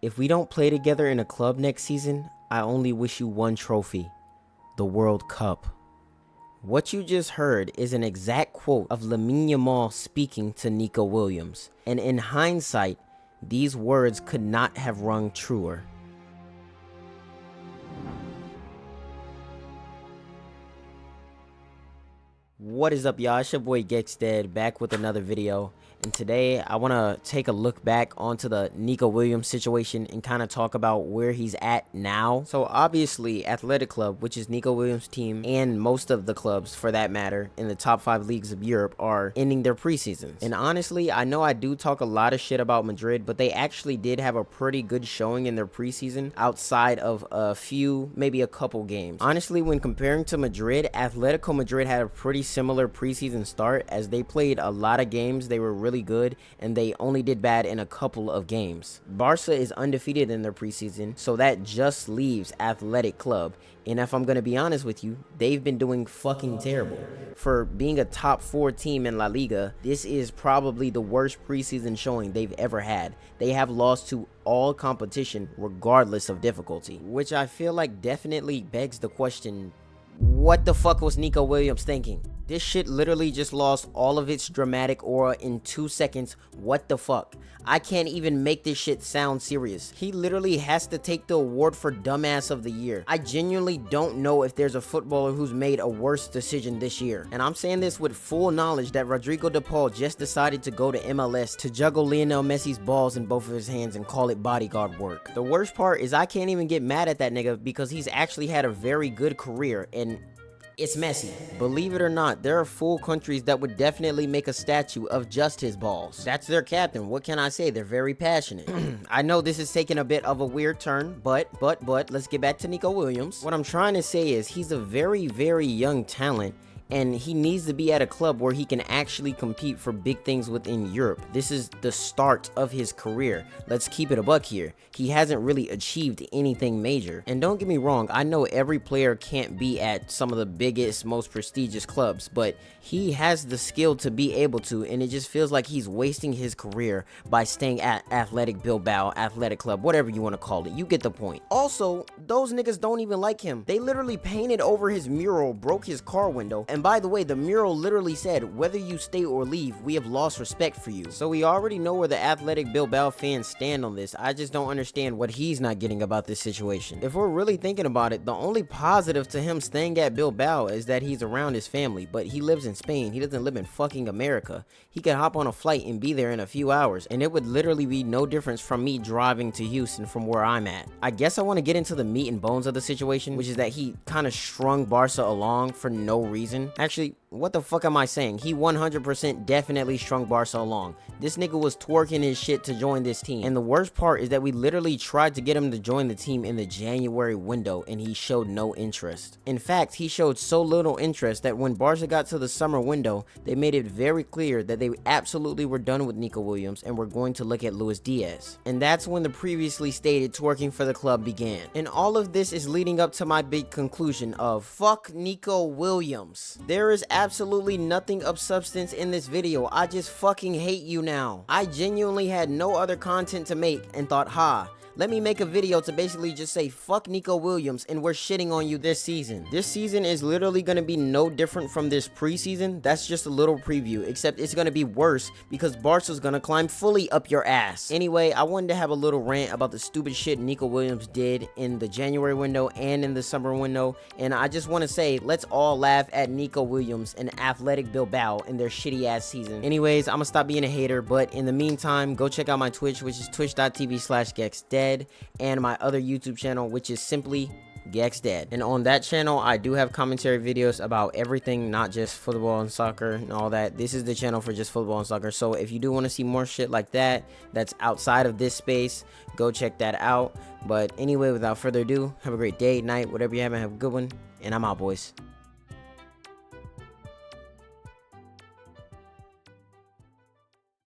If we don't play together in a club next season, I only wish you one trophy, the World Cup. What you just heard is an exact quote of Lamine Yamal speaking to Nico Williams, and in hindsight, these words could not have rung truer. What is up, y'all? It's your boy Gexdead back with another video, and today I want to take a look back onto the Nico Williams situation and kind of talk about where he's at now. So obviously Athletic Club, which is Nico Williams' team, and most of the clubs for that matter in the top 5 leagues of Europe are ending their preseasons. And honestly, I know I do talk a lot of shit about Madrid, but they actually did have a pretty good showing in their preseason outside of a few, maybe a couple games. Honestly, when comparing to Madrid, Atletico Madrid had a pretty similar preseason start, as they played a lot of games, they were really good, and they only did bad in a couple of games. Barca is undefeated in their preseason, so that just leaves Athletic Club, and if I'm gonna be honest with you, they've been doing fucking terrible. For being a top 4 team in La Liga, this is probably the worst preseason showing they've ever had. They have lost to all competition regardless of difficulty, which I feel like definitely begs the question, what the fuck was Nico Williams thinking? This shit literally just lost all of its dramatic aura in 2 seconds. What the fuck? I can't even make this shit sound serious. He literally has to take the award for dumbass of the year. I genuinely don't know if there's a footballer who's made a worse decision this year. And I'm saying this with full knowledge that Rodrigo de Paul just decided to go to MLS to juggle Lionel Messi's balls in both of his hands and call it bodyguard work. The worst part is I can't even get mad at that nigga because he's actually had a very good career, and it's Messi. Believe it or not, there are full countries that would definitely make a statue of just his balls. That's their captain. What can I say? They're very passionate. I know this is taking a bit of a weird turn, but let's get back to Nico Williams. What I'm trying to say is he's a very young talent, and he needs to be at a club where he can actually compete for big things within Europe. This is the start of his career. Let's keep it a buck here. He hasn't really achieved anything major. And don't get me wrong, I know every player can't be at some of the biggest, most prestigious clubs, but he has the skill to be able to, and it just feels like he's wasting his career by staying at Athletic Bilbao, Athletic Club, whatever you want to call it. You get the point. Also, those niggas don't even like him. They literally painted over his mural, broke his car window, and by the way, the mural literally said, "Whether you stay or leave, we have lost respect for you." So we already know where the Athletic Bilbao fans stand on this. I just don't understand what he's not getting about this situation. If we're really thinking about it, the only positive to him staying at Bilbao is that he's around his family, but he lives in Spain. He doesn't live in fucking America. He could hop on a flight and be there in a few hours, and it would literally be no difference from me driving to Houston from where I'm at. I guess I want to get into the meat and bones of the situation, which is that he kind of strung Barca along for no reason. Actually, what the fuck am I saying? He 100% definitely strung Barca along. This nigga was twerking his shit to join this team. And the worst part is that we literally tried to get him to join the team in the January window, and he showed no interest. In fact, he showed so little interest that when Barca got to the summer window, they made it very clear that they absolutely were done with Nico Williams and were going to look at Luis Diaz. And that's when the previously stated twerking for the club began. And all of this is leading up to my big conclusion of fuck Nico Williams. There is absolutely nothing of substance in this video. I just fucking hate you now. I genuinely had no other content to make and thought, let me make a video to basically just say fuck Nico Williams and we're shitting on you this season. This season is literally going to be no different from this preseason. That's just a little preview, except it's going to be worse because Barca's going to climb fully up your ass. Anyway, I wanted to have a little rant about the stupid shit Nico Williams did in the January window and in the summer window, and I just want to say let's all laugh at Nico Williams and Athletic Bilbao in their shitty ass season. Anyways, I'm gonna stop being a hater, but in the meantime, go check out my Twitch, which is twitch.tv/Gexdead, and my other YouTube channel, which is simply Gexdead. And on that channel, I do have commentary videos about everything, not just football and soccer and all that. This is the channel for just football and soccer. So if you do want to see more shit like that, that's outside of this space, go check that out. But anyway, without further ado, have a great day, night, whatever you're having, have a good one, and I'm out, boys.